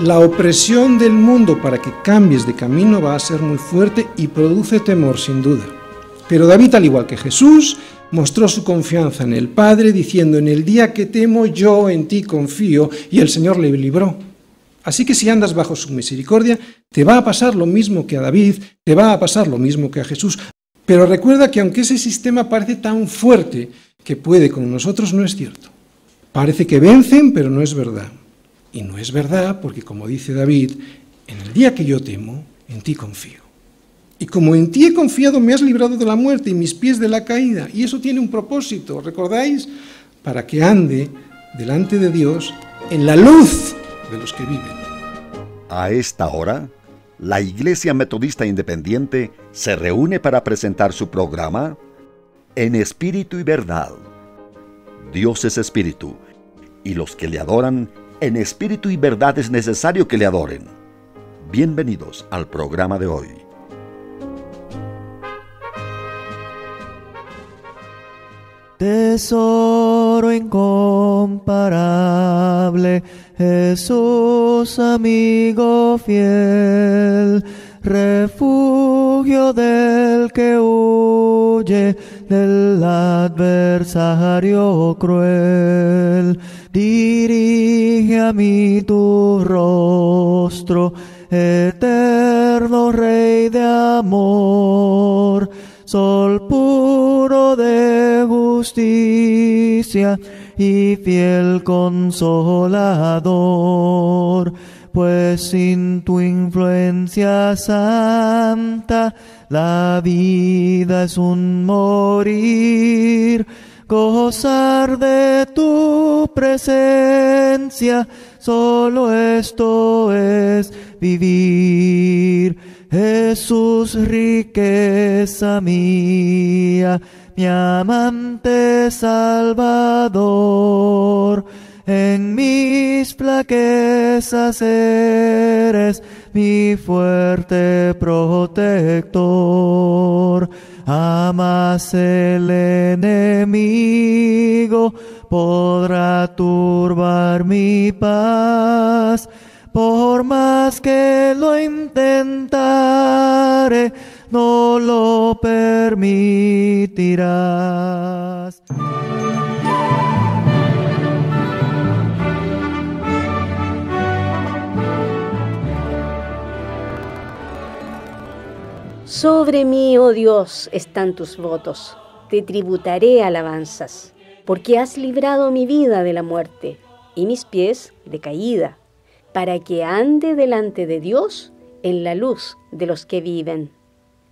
La opresión del mundo para que cambies de camino va a ser muy fuerte y produce temor, sin duda. Pero David, al igual que Jesús, mostró su confianza en el Padre, diciendo: en el día que temo, yo en ti confío, y el Señor le libró. Así que si andas bajo su misericordia, te va a pasar lo mismo que a David, te va a pasar lo mismo que a Jesús. Pero recuerda que aunque ese sistema parece tan fuerte que puede con nosotros, no es cierto. Parece que vencen, pero no es verdad. Y no es verdad porque, como dice David, en el día que yo temo, en ti confío. Y como en ti he confiado, me has librado de la muerte y mis pies de la caída. Y eso tiene un propósito, ¿recordáis? Para que ande delante de Dios en la luz de los que viven. A esta hora, la Iglesia Metodista Independiente se reúne para presentar su programa En Espíritu y Verdad. Dios es Espíritu, y los que le adoran en espíritu y verdad es necesario que le adoren. Bienvenidos al programa de hoy. Tesoro incomparable, Jesús amigo fiel, refugio del que huye del adversario cruel. Dirige a mí tu rostro, eterno Rey de amor, Sol puro de justicia y fiel consolador. Pues sin tu influencia santa, la vida es un morir. Gozar de tu presencia, solo esto es vivir. Jesús, riqueza mía, mi amante Salvador, en mis flaquezas eres mi fuerte protector. Jamás el enemigo podrá turbar mi paz, por más que lo intentare, no lo permitirás. Sobre mí, oh Dios, están tus votos, te tributaré alabanzas, porque has librado mi vida de la muerte y mis pies de caída, para que ande delante de Dios en la luz de los que viven.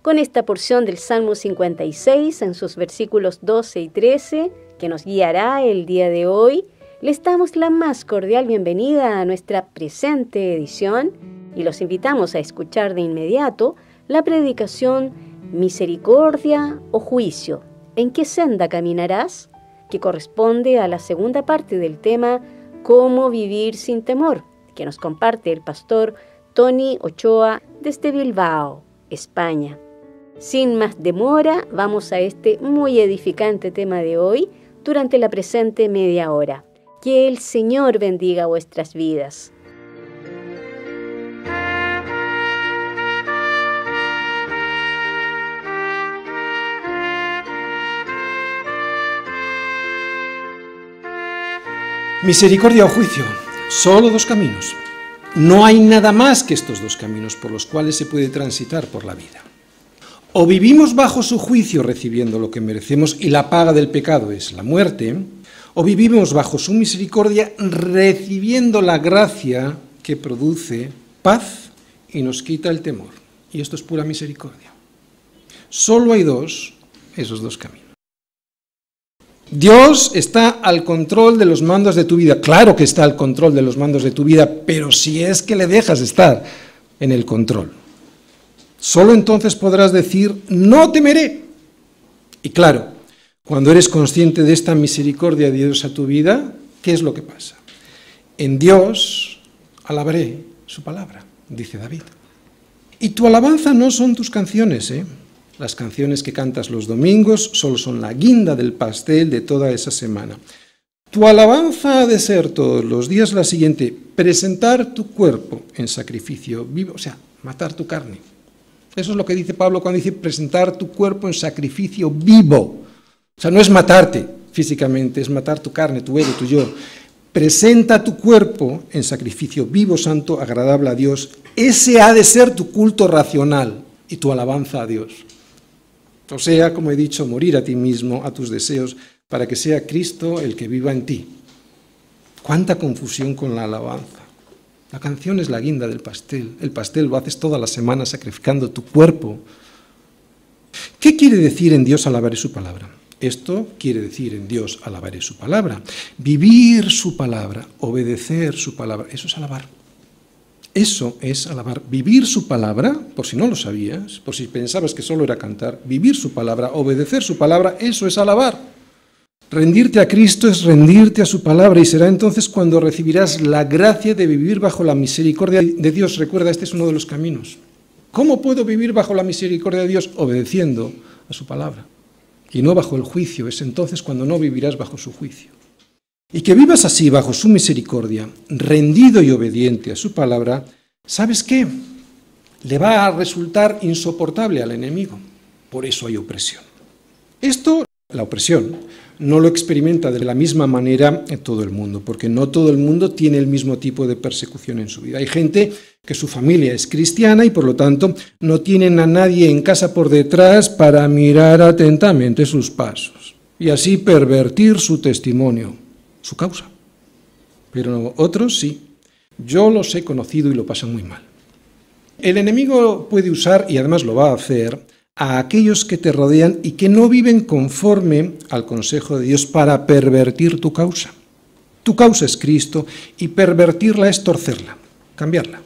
Con esta porción del Salmo 56, en sus versículos 12 y 13, que nos guiará el día de hoy, les damos la más cordial bienvenida a nuestra presente edición y los invitamos a escuchar de inmediato la predicación Misericordia o Juicio, ¿en qué senda caminarás?, que corresponde a la segunda parte del tema Cómo vivir sin temor, que nos comparte el pastor Tony Ochoa desde Bilbao, España. Sin más demora, vamos a este muy edificante tema de hoy durante la presente media hora. Que el Señor bendiga vuestras vidas. Misericordia o juicio, solo dos caminos. No hay nada más que estos dos caminos por los cuales se puede transitar por la vida. O vivimos bajo su juicio recibiendo lo que merecemos y la paga del pecado es la muerte, o vivimos bajo su misericordia recibiendo la gracia que produce paz y nos quita el temor. Y esto es pura misericordia. Solo hay esos dos caminos. Dios está al control de los mandos de tu vida. Claro que está al control de los mandos de tu vida, pero si es que le dejas estar en el control. Solo entonces podrás decir, no temeré. Y claro, cuando eres consciente de esta misericordia de Dios a tu vida, ¿qué es lo que pasa? En Dios alabaré su palabra, dice David. Y tu alabanza no son tus canciones, Las canciones que cantas los domingos solo son la guinda del pastel de toda esa semana. Tu alabanza ha de ser todos los días la siguiente: presentar tu cuerpo en sacrificio vivo, o sea, matar tu carne. Eso es lo que dice Pablo cuando dice presentar tu cuerpo en sacrificio vivo. O sea, no es matarte físicamente, es matar tu carne, tu ego, tu yo. Presenta tu cuerpo en sacrificio vivo, santo, agradable a Dios. Ese ha de ser tu culto racional y tu alabanza a Dios. O sea, como he dicho, morir a ti mismo, a tus deseos, para que sea Cristo el que viva en ti. Cuánta confusión con la alabanza. La canción es la guinda del pastel. El pastel lo haces toda la semana sacrificando tu cuerpo. ¿Qué quiere decir en Dios alabaré su palabra? Esto quiere decir en Dios alabaré su palabra. Vivir su palabra, obedecer su palabra, eso es alabar. Eso es alabar. Vivir su palabra, por si no lo sabías, por si pensabas que solo era cantar, vivir su palabra, obedecer su palabra, eso es alabar. Rendirte a Cristo es rendirte a su palabra y será entonces cuando recibirás la gracia de vivir bajo la misericordia de Dios. Recuerda, este es uno de los caminos. ¿Cómo puedo vivir bajo la misericordia de Dios? Obedeciendo a su palabra. Y no bajo el juicio, es entonces cuando no vivirás bajo su juicio. Y que vivas así bajo su misericordia, rendido y obediente a su palabra, ¿sabes qué? Le va a resultar insoportable al enemigo. Por eso hay opresión. Esto, la opresión, no lo experimenta de la misma manera en todo el mundo, porque no todo el mundo tiene el mismo tipo de persecución en su vida. Hay gente que su familia es cristiana y por lo tanto no tienen a nadie en casa por detrás para mirar atentamente sus pasos y así pervertir su testimonio, su causa. Pero otros sí. Yo los he conocido y lo pasan muy mal. El enemigo puede usar, y además lo va a hacer, a aquellos que te rodean y que no viven conforme al consejo de Dios para pervertir tu causa. Tu causa es Cristo y pervertirla es torcerla, cambiarla.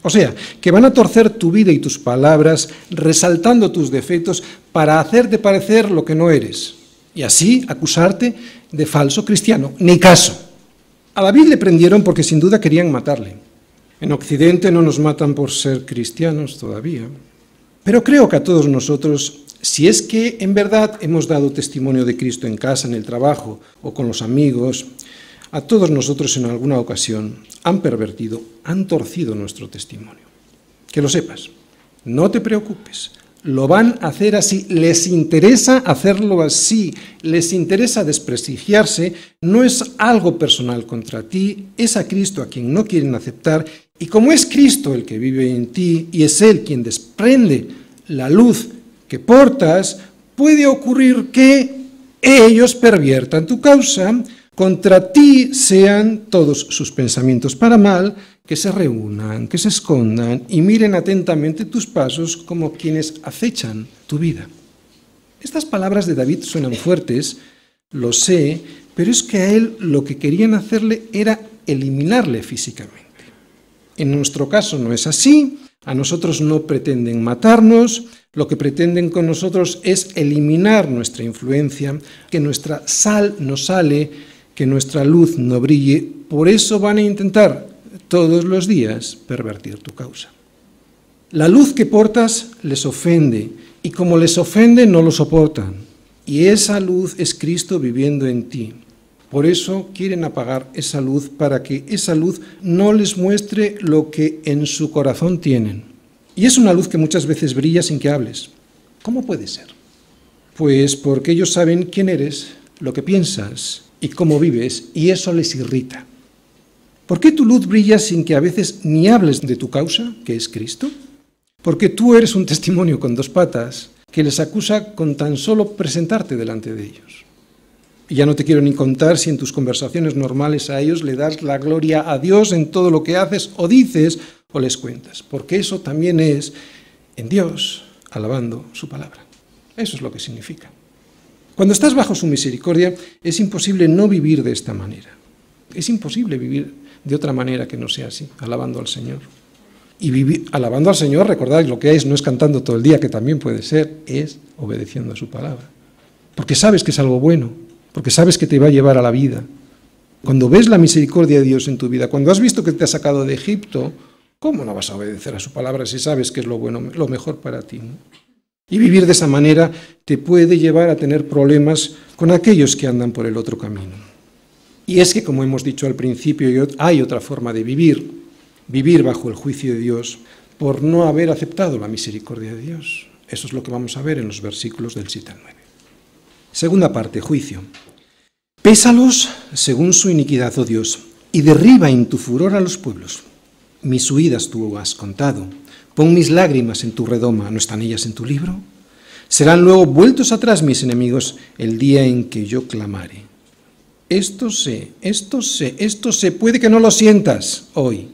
O sea, que van a torcer tu vida y tus palabras, resaltando tus defectos para hacerte parecer lo que no eres y así acusarte de falso cristiano. Ni caso. A David le prendieron porque sin duda querían matarle. En Occidente no nos matan por ser cristianos todavía. Pero creo que a todos nosotros, si es que en verdad hemos dado testimonio de Cristo en casa, en el trabajo o con los amigos, a todos nosotros en alguna ocasión han pervertido, han torcido nuestro testimonio. Que lo sepas, no te preocupes, lo van a hacer así, les interesa hacerlo así, les interesa desprestigiarse, no es algo personal contra ti, es a Cristo a quien no quieren aceptar. Y como es Cristo el que vive en ti y es Él quien desprende la luz que portas, puede ocurrir que ellos perviertan tu causa, contra ti sean todos sus pensamientos para mal, que se reúnan, que se escondan y miren atentamente tus pasos como quienes acechan tu vida. Estas palabras de David suenan fuertes, lo sé, pero es que a él lo que querían hacerle era eliminarle físicamente. En nuestro caso no es así, a nosotros no pretenden matarnos, lo que pretenden con nosotros es eliminar nuestra influencia, que nuestra sal no sale, que nuestra luz no brille, por eso van a intentar todos los días pervertir tu causa. La luz que portas les ofende, y como les ofende no lo soportan, y esa luz es Cristo viviendo en ti. Por eso quieren apagar esa luz para que esa luz no les muestre lo que en su corazón tienen. Y es una luz que muchas veces brilla sin que hables. ¿Cómo puede ser? Pues porque ellos saben quién eres, lo que piensas y cómo vives, y eso les irrita. ¿Por qué tu luz brilla sin que a veces ni hables de tu causa, que es Cristo? Porque tú eres un testimonio con dos patas que les acusa con tan solo presentarte delante de ellos. Y ya no te quiero ni contar si en tus conversaciones normales a ellos le das la gloria a Dios en todo lo que haces o dices o les cuentas, porque eso también es en Dios alabando su palabra. Eso es lo que significa. Cuando estás bajo su misericordia es imposible no vivir de esta manera. Es imposible vivir de otra manera que no sea así, alabando al Señor. Y vivir alabando al Señor, recordad, lo que es no es cantando todo el día, que también puede ser, es obedeciendo a su palabra. Porque sabes que es algo bueno, porque sabes que te va a llevar a la vida. Cuando ves la misericordia de Dios en tu vida, cuando has visto que te ha sacado de Egipto, ¿cómo no vas a obedecer a su palabra si sabes que es lo bueno, lo mejor para ti, ¿no? Y vivir de esa manera te puede llevar a tener problemas con aquellos que andan por el otro camino. Y es que, como hemos dicho al principio, hay otra forma de vivir bajo el juicio de Dios por no haber aceptado la misericordia de Dios. Eso es lo que vamos a ver en los versículos del 7 al 9. Segunda parte, juicio. Pésalos según su iniquidad, oh Dios, y derriba en tu furor a los pueblos. Mis huidas tú has contado. Pon mis lágrimas en tu redoma, ¿no están ellas en tu libro? Serán luego vueltos atrás mis enemigos el día en que yo clamare. Esto sé, puede que no lo sientas hoy,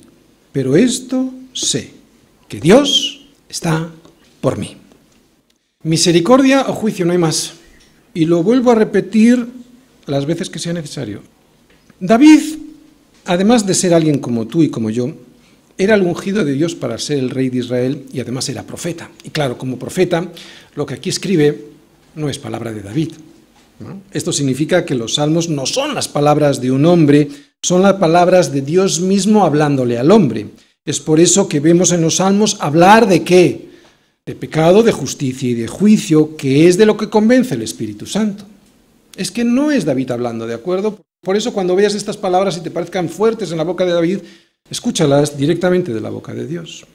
pero esto sé, que Dios está por mí. Misericordia o juicio, no hay más. Y lo vuelvo a repetir las veces que sea necesario. David, además de ser alguien como tú y como yo, era el ungido de Dios para ser el rey de Israel y además era profeta. Y claro, como profeta, lo que aquí escribe no es palabra de David, ¿no? Esto significa que los salmos no son las palabras de un hombre, son las palabras de Dios mismo hablándole al hombre. Es por eso que vemos en los salmos hablar de ¿qué? De pecado, de justicia y de juicio, que es de lo que convence el Espíritu Santo. Es que no es David hablando, ¿de acuerdo? Por eso cuando veas estas palabras y te parezcan fuertes en la boca de David, escúchalas directamente de la boca de Dios.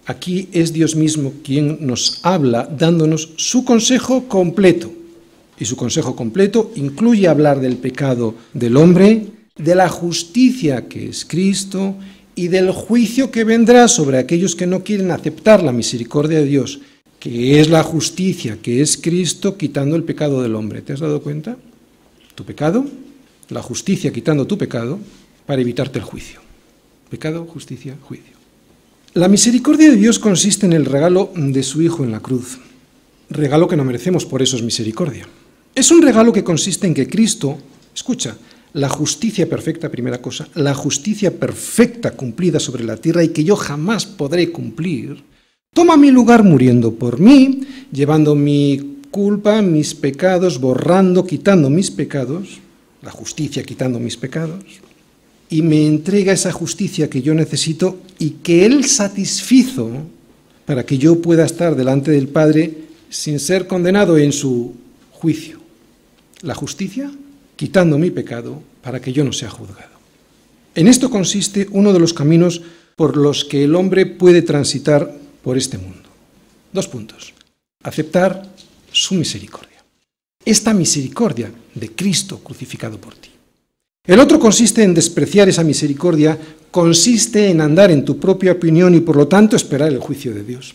Aquí es Dios mismo quien nos habla dándonos su consejo completo. Y su consejo completo incluye hablar del pecado del hombre, de la justicia que es Cristo y del juicio que vendrá sobre aquellos que no quieren aceptar la misericordia de Dios, que es la justicia que es Cristo quitando el pecado del hombre. ¿Te has dado cuenta? Tu pecado, la justicia quitando tu pecado para evitarte el juicio. Pecado, justicia, juicio. La misericordia de Dios consiste en el regalo de su Hijo en la cruz. Regalo que no merecemos, por eso es misericordia. Es un regalo que consiste en que Cristo, escucha, la justicia perfecta, primera cosa, la justicia perfecta cumplida sobre la tierra y que yo jamás podré cumplir, toma mi lugar muriendo por mí, llevando mi culpa, mis pecados, borrando, quitando mis pecados, la justicia quitando mis pecados, y me entrega esa justicia que yo necesito y que Él satisfizo para que yo pueda estar delante del Padre sin ser condenado en su juicio. La justicia quitando mi pecado para que yo no sea juzgado. En esto consiste uno de los caminos por los que el hombre puede transitar por este mundo. 2 puntos. Aceptar su misericordia. Esta misericordia de Cristo crucificado por ti. El otro consiste en despreciar esa misericordia, consiste en andar en tu propia opinión y por lo tanto esperar el juicio de Dios.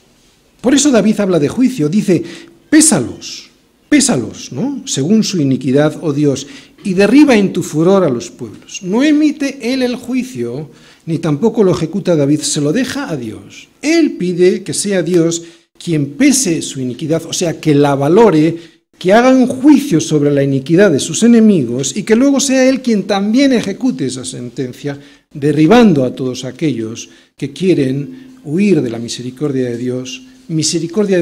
Por eso David habla de juicio, dice, pésalos, ¿no? Según su iniquidad, oh Dios, y derriba en tu furor a los pueblos. No emite él el juicio, ni tampoco lo ejecuta David, se lo deja a Dios. Él pide que sea Dios quien pese su iniquidad, o sea, que la valore, que haga un juicio sobre la iniquidad de sus enemigos y que luego sea él quien también ejecute esa sentencia, derribando a todos aquellos que quieren huir de la misericordia de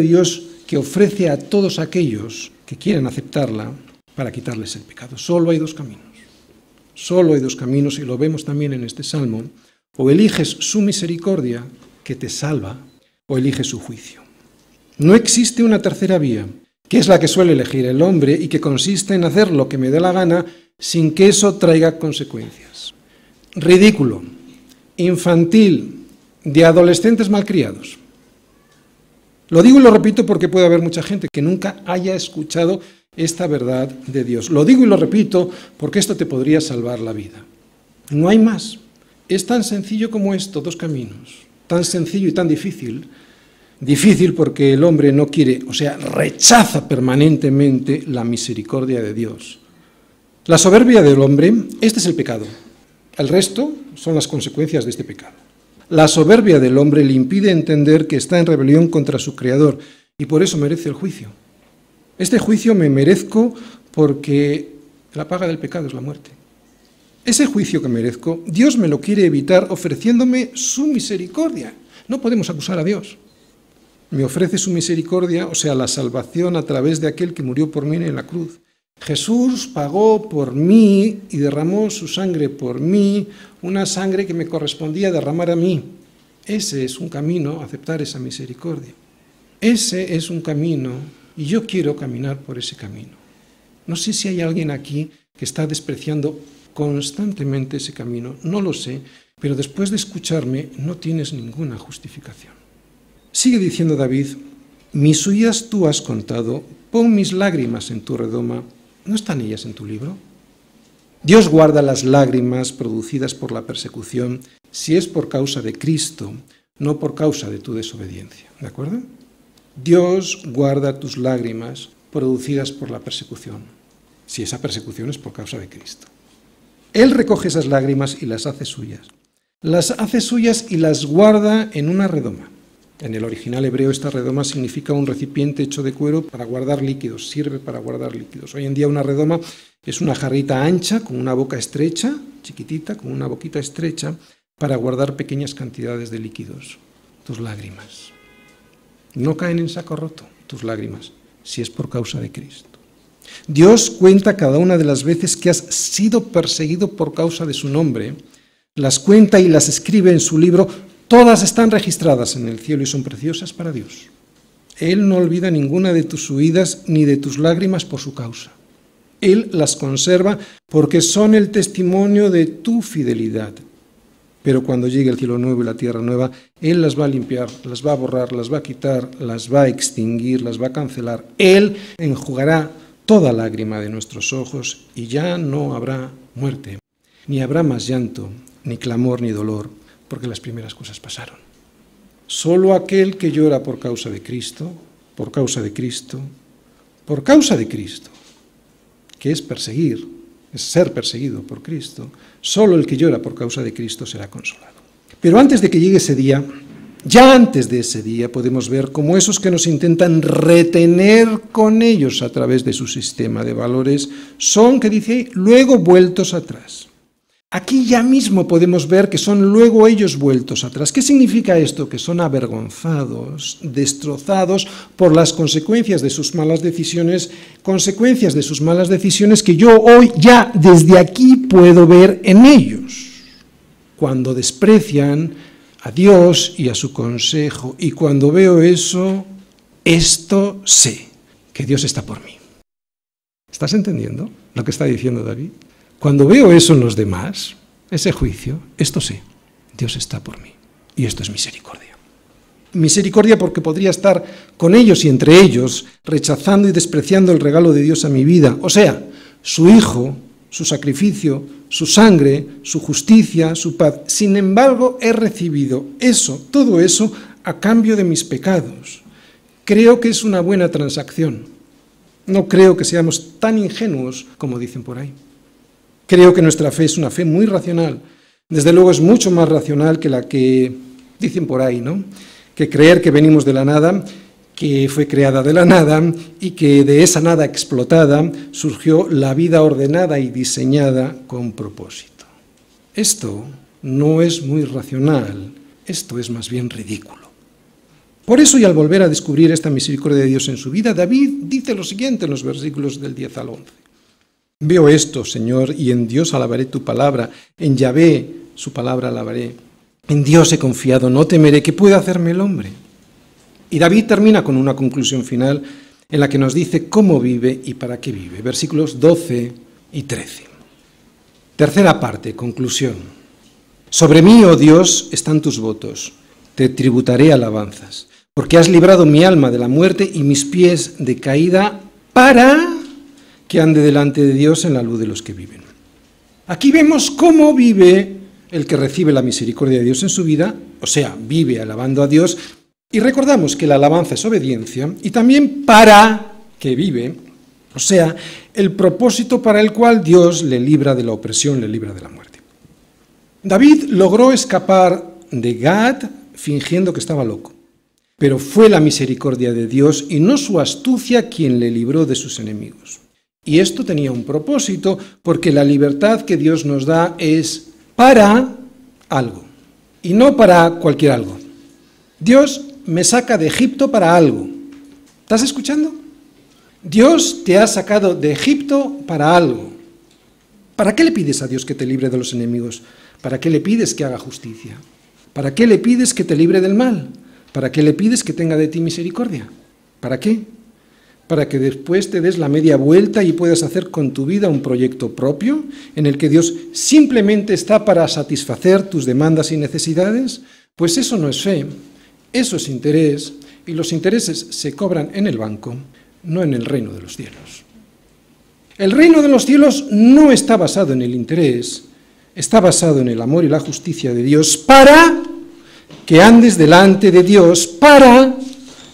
Dios que ofrece a todos aquellos que quieren aceptarla para quitarles el pecado. Solo hay 2 caminos. Solo hay 2 caminos y lo vemos también en este salmo. O eliges su misericordia que te salva o eliges su juicio. No existe una tercera vía, que es la que suele elegir el hombre y que consiste en hacer lo que me dé la gana sin que eso traiga consecuencias. Ridículo, infantil, de adolescentes malcriados. Lo digo y lo repito porque puede haber mucha gente que nunca haya escuchado esta verdad de Dios. Lo digo y lo repito porque esto te podría salvar la vida. No hay más. Es tan sencillo como esto, 2 caminos. Tan sencillo y tan difícil. Difícil porque el hombre no quiere, o sea, rechaza permanentemente la misericordia de Dios. La soberbia del hombre, este es el pecado. El resto son las consecuencias de este pecado. La soberbia del hombre le impide entender que está en rebelión contra su Creador y por eso merece el juicio. Este juicio me merezco porque la paga del pecado es la muerte. Ese juicio que merezco, Dios me lo quiere evitar ofreciéndome su misericordia. No podemos acusar a Dios. Me ofrece su misericordia, o sea, la salvación a través de aquel que murió por mí en la cruz. Jesús pagó por mí y derramó su sangre por mí, una sangre que me correspondía derramar a mí. Ese es un camino, aceptar esa misericordia. Ese es un camino y yo quiero caminar por ese camino. No sé si hay alguien aquí que está despreciando constantemente ese camino. No lo sé, pero después de escucharme no tienes ninguna justificación. Sigue diciendo David, mis huellas tú has contado, pon mis lágrimas en tu redoma, ¿no están ellas en tu libro? Dios guarda las lágrimas producidas por la persecución si es por causa de Cristo, no por causa de tu desobediencia, ¿de acuerdo? Dios guarda tus lágrimas producidas por la persecución, si esa persecución es por causa de Cristo. Él recoge esas lágrimas y las hace suyas. Las hace suyas y las guarda en una redoma. En el original hebreo esta redoma significa un recipiente hecho de cuero para guardar líquidos, sirve para guardar líquidos. Hoy en día una redoma es una jarrita ancha con una boca estrecha, chiquitita, con una boquita estrecha, para guardar pequeñas cantidades de líquidos. Tus lágrimas no caen en saco roto, tus lágrimas, si es por causa de Cristo. Dios cuenta cada una de las veces que has sido perseguido por causa de su nombre, las cuenta y las escribe en su libro. Todas están registradas en el cielo y son preciosas para Dios. Él no olvida ninguna de tus huidas ni de tus lágrimas por su causa. Él las conserva porque son el testimonio de tu fidelidad. Pero cuando llegue el cielo nuevo y la tierra nueva, Él las va a limpiar, las va a borrar, las va a quitar, las va a extinguir, las va a cancelar. Él enjugará toda lágrima de nuestros ojos y ya no habrá muerte, ni habrá más llanto, ni clamor, ni dolor, porque las primeras cosas pasaron. Solo aquel que llora por causa de Cristo, por causa de Cristo, por causa de Cristo, que es perseguir, es ser perseguido por Cristo, solo el que llora por causa de Cristo será consolado. Pero antes de que llegue ese día, ya antes de ese día podemos ver cómo esos que nos intentan retener con ellos a través de su sistema de valores son, que dice ahí, luego vueltos atrás. Aquí ya mismo podemos ver que son luego ellos vueltos atrás. ¿Qué significa esto? Que son avergonzados, destrozados por las consecuencias de sus malas decisiones, que yo hoy ya desde aquí puedo ver en ellos. Cuando desprecian a Dios y a su consejo, y cuando veo eso, esto sé, que Dios está por mí. ¿Estás entendiendo lo que está diciendo David? Cuando veo eso en los demás, ese juicio, esto sé, Dios está por mí. Y esto es misericordia. Misericordia porque podría estar con ellos y entre ellos, rechazando y despreciando el regalo de Dios a mi vida. O sea, su Hijo, su sacrificio, su sangre, su justicia, su paz. Sin embargo, he recibido eso, todo eso, a cambio de mis pecados. Creo que es una buena transacción. No creo que seamos tan ingenuos como dicen por ahí. Creo que nuestra fe es una fe muy racional. Desde luego es mucho más racional que la que dicen por ahí, ¿no? Que creer que venimos de la nada, que fue creada de la nada y que de esa nada explotada surgió la vida ordenada y diseñada con propósito. Esto no es muy racional, esto es más bien ridículo. Por eso, y al volver a descubrir esta misericordia de Dios en su vida, David dice lo siguiente en los versículos del 10 al 11. Veo esto, Señor, y en Dios alabaré tu palabra, en Yahvé su palabra alabaré. En Dios he confiado, no temeré, ¿qué puede hacerme el hombre? Y David termina con una conclusión final en la que nos dice cómo vive y para qué vive. Versículos 12 y 13. Tercera parte, conclusión. Sobre mí, oh Dios, están tus votos, te tributaré alabanzas, porque has librado mi alma de la muerte y mis pies de caída para que ande delante de Dios en la luz de los que viven. Aquí vemos cómo vive el que recibe la misericordia de Dios en su vida, o sea, vive alabando a Dios, y recordamos que la alabanza es obediencia, y también para que vive, o sea, el propósito para el cual Dios le libra de la opresión, le libra de la muerte. David logró escapar de Gad fingiendo que estaba loco, pero fue la misericordia de Dios y no su astucia quien le libró de sus enemigos. Y esto tenía un propósito, porque la libertad que Dios nos da es para algo, y no para cualquier algo. Dios me saca de Egipto para algo. ¿Estás escuchando? Dios te ha sacado de Egipto para algo. ¿Para qué le pides a Dios que te libre de los enemigos? ¿Para qué le pides que haga justicia? ¿Para qué le pides que te libre del mal? ¿Para qué le pides que tenga de ti misericordia? ¿Para qué? para que después te des la media vuelta y puedas hacer con tu vida un proyecto propio en el que Dios simplemente está para satisfacer tus demandas y necesidades? Pues eso no es fe, eso es interés, y los intereses se cobran en el banco, no en el reino de los cielos. El reino de los cielos no está basado en el interés, está basado en el amor y la justicia de Dios para que andes delante de Dios, para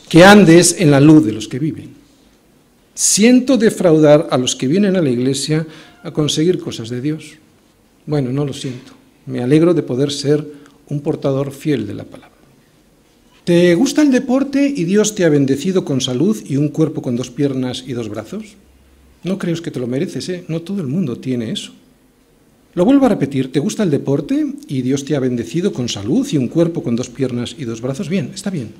que andes en la luz de los que viven. Siento defraudar a los que vienen a la iglesia a conseguir cosas de Dios. Bueno, no lo siento. Me alegro de poder ser un portador fiel de la palabra. ¿Te gusta el deporte y Dios te ha bendecido con salud y un cuerpo con 2 piernas y 2 brazos? No crees que te lo mereces, ¿eh? No todo el mundo tiene eso. Lo vuelvo a repetir, ¿te gusta el deporte y Dios te ha bendecido con salud y un cuerpo con 2 piernas y 2 brazos? Bien, está bien.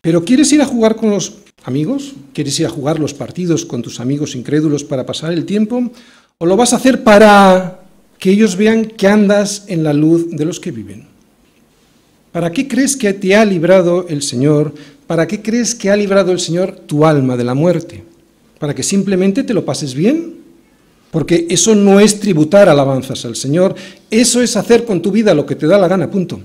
Pero ¿quieres ir a jugar con los amigos? ¿Quieres ir a jugar los partidos con tus amigos incrédulos para pasar el tiempo? ¿O lo vas a hacer para que ellos vean que andas en la luz de los que viven? ¿Para qué crees que te ha librado el Señor? ¿Para qué crees que ha librado el Señor tu alma de la muerte? ¿Para que simplemente te lo pases bien? Porque eso no es tributar alabanzas al Señor, eso es hacer con tu vida lo que te da la gana, punto.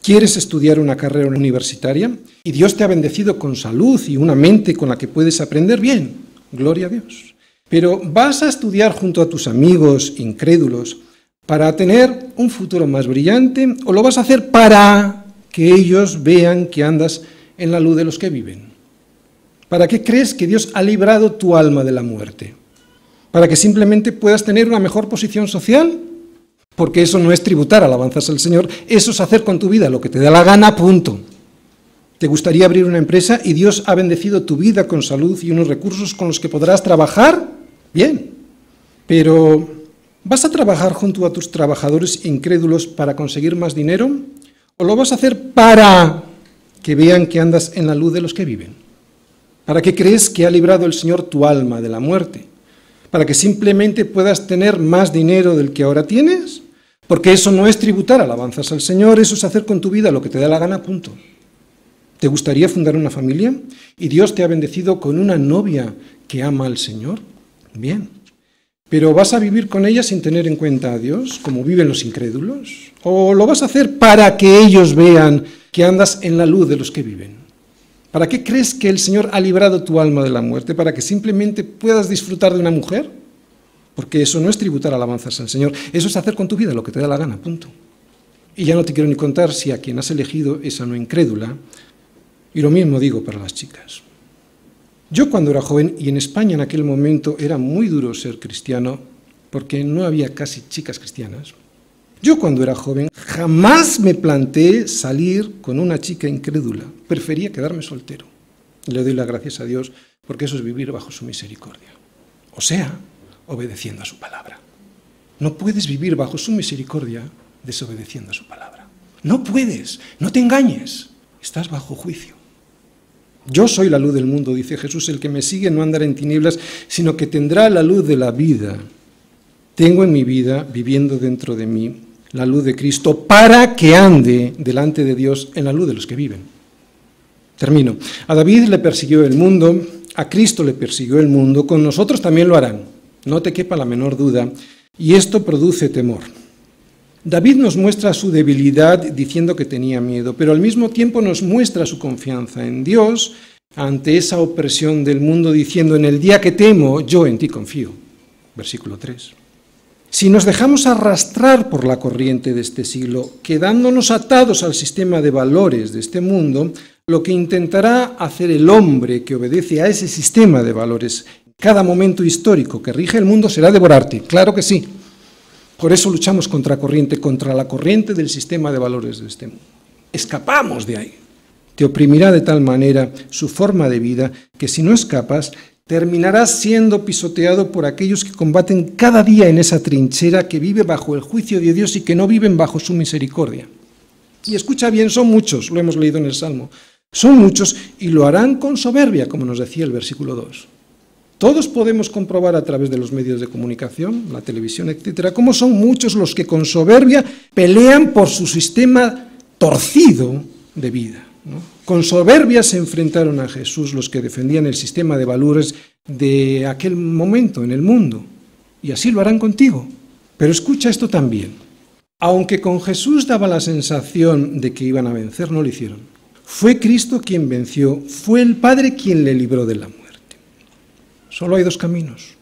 ¿Quieres estudiar una carrera universitaria? Y Dios te ha bendecido con salud y una mente con la que puedes aprender bien. Gloria a Dios. Pero ¿vas a estudiar junto a tus amigos incrédulos para tener un futuro más brillante? ¿O lo vas a hacer para que ellos vean que andas en la luz de los que viven? ¿Para qué crees que Dios ha librado tu alma de la muerte? ¿Para que simplemente puedas tener una mejor posición social? Porque eso no es tributar alabanzas al Señor, eso es hacer con tu vida lo que te da la gana, punto. ¿Te gustaría abrir una empresa y Dios ha bendecido tu vida con salud y unos recursos con los que podrás trabajar? Bien, pero ¿vas a trabajar junto a tus trabajadores incrédulos para conseguir más dinero? ¿O lo vas a hacer para que vean que andas en la luz de los que viven? ¿Para qué crees que ha librado el Señor tu alma de la muerte? ¿Para que simplemente puedas tener más dinero del que ahora tienes? Porque eso no es tributar alabanzas al Señor, eso es hacer con tu vida lo que te da la gana, punto. ¿Te gustaría fundar una familia? ¿Y Dios te ha bendecido con una novia que ama al Señor? Bien. ¿Pero vas a vivir con ella sin tener en cuenta a Dios, como viven los incrédulos? ¿O lo vas a hacer para que ellos vean que andas en la luz de los que viven? ¿Para qué crees que el Señor ha librado tu alma de la muerte? ¿Para que simplemente puedas disfrutar de una mujer? Porque eso no es tributar alabanzas al Señor, eso es hacer con tu vida lo que te da la gana, punto. Y ya no te quiero ni contar si a quien has elegido es a no incrédula, y lo mismo digo para las chicas. Yo cuando era joven, y en España en aquel momento era muy duro ser cristiano, porque no había casi chicas cristianas, yo cuando era joven jamás me planteé salir con una chica incrédula, prefería quedarme soltero. Y le doy las gracias a Dios porque eso es vivir bajo su misericordia. O sea, obedeciendo a su palabra. No puedes vivir bajo su misericordia desobedeciendo a su palabra. No puedes, no te engañes, estás bajo juicio. Yo soy la luz del mundo, dice Jesús, el que me sigue no andará en tinieblas, sino que tendrá la luz de la vida. Tengo en mi vida, viviendo dentro de mí, la luz de Cristo para que ande delante de Dios en la luz de los que viven. Termino. A David le persiguió el mundo, a Cristo le persiguió el mundo, con nosotros también lo harán. No te quepa la menor duda. Y esto produce temor. David nos muestra su debilidad diciendo que tenía miedo, pero al mismo tiempo nos muestra su confianza en Dios ante esa opresión del mundo diciendo: en el día que temo, yo en ti confío. Versículo 3. Si nos dejamos arrastrar por la corriente de este siglo, quedándonos atados al sistema de valores de este mundo, lo que intentará hacer el hombre que obedece a ese sistema de valores cada momento histórico que rige el mundo será devorarte, claro que sí. Por eso luchamos contra la corriente del sistema de valores de este mundo. Escapamos de ahí. Te oprimirá de tal manera su forma de vida que si no escapas, terminarás siendo pisoteado por aquellos que combaten cada día en esa trinchera que vive bajo el juicio de Dios y que no viven bajo su misericordia. Y escucha bien, son muchos, lo hemos leído en el Salmo, son muchos y lo harán con soberbia, como nos decía el versículo 2. Todos podemos comprobar a través de los medios de comunicación, la televisión, etcétera, cómo son muchos los que con soberbia pelean por su sistema torcido de vida. ¿no? Con soberbia se enfrentaron a Jesús los que defendían el sistema de valores de aquel momento en el mundo, y así lo harán contigo. Pero escucha esto también. Aunque con Jesús daba la sensación de que iban a vencer, no lo hicieron. Fue Cristo quien venció, fue el Padre quien le libró de la muerte. Solo hay dos caminos: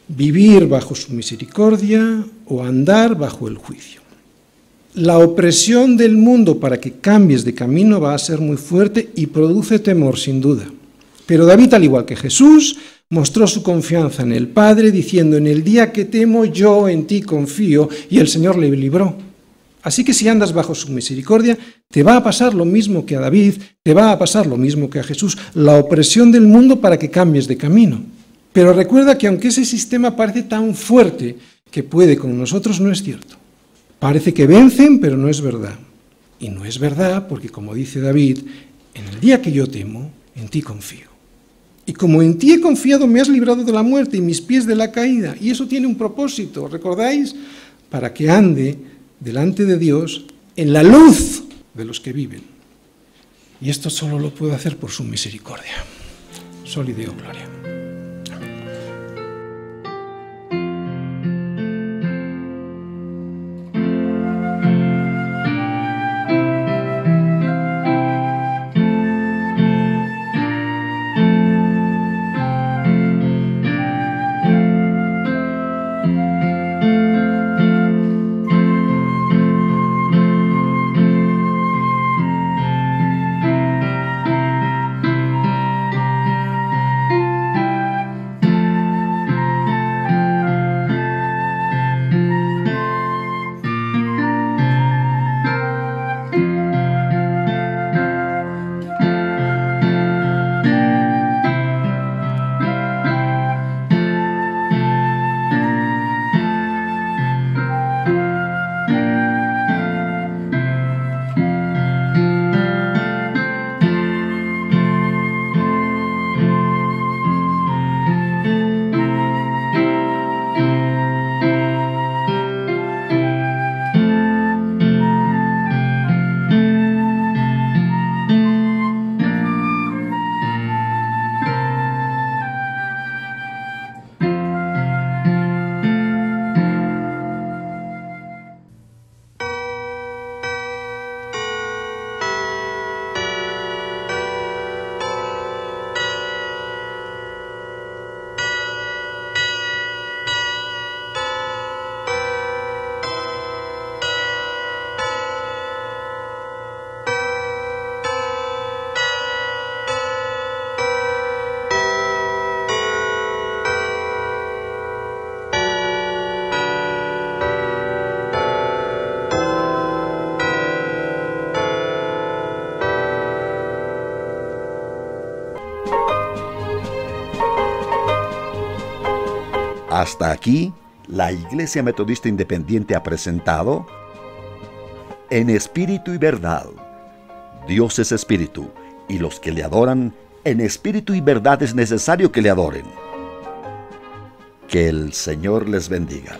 vivir bajo su misericordia o andar bajo el juicio. La opresión del mundo para que cambies de camino va a ser muy fuerte y produce temor, sin duda. Pero David, al igual que Jesús, mostró su confianza en el Padre, diciendo: en el día que temo, yo en ti confío, y el Señor le libró. Así que si andas bajo su misericordia, te va a pasar lo mismo que a David, te va a pasar lo mismo que a Jesús, la opresión del mundo para que cambies de camino. Pero recuerda que aunque ese sistema parece tan fuerte que puede con nosotros, no es cierto. Parece que vencen, pero no es verdad. Y no es verdad porque, como dice David, en el día que yo temo, en ti confío. Y como en ti he confiado, me has librado de la muerte y mis pies de la caída. Y eso tiene un propósito, ¿recordáis? Para que ande delante de Dios en la luz de los que viven. Y esto solo lo puedo hacer por su misericordia. Soli Deo Gloria. Hasta aquí, la Iglesia Metodista Independiente ha presentado En Espíritu y Verdad. Dios es Espíritu, y los que le adoran en espíritu y verdad es necesario que le adoren. Que el Señor les bendiga.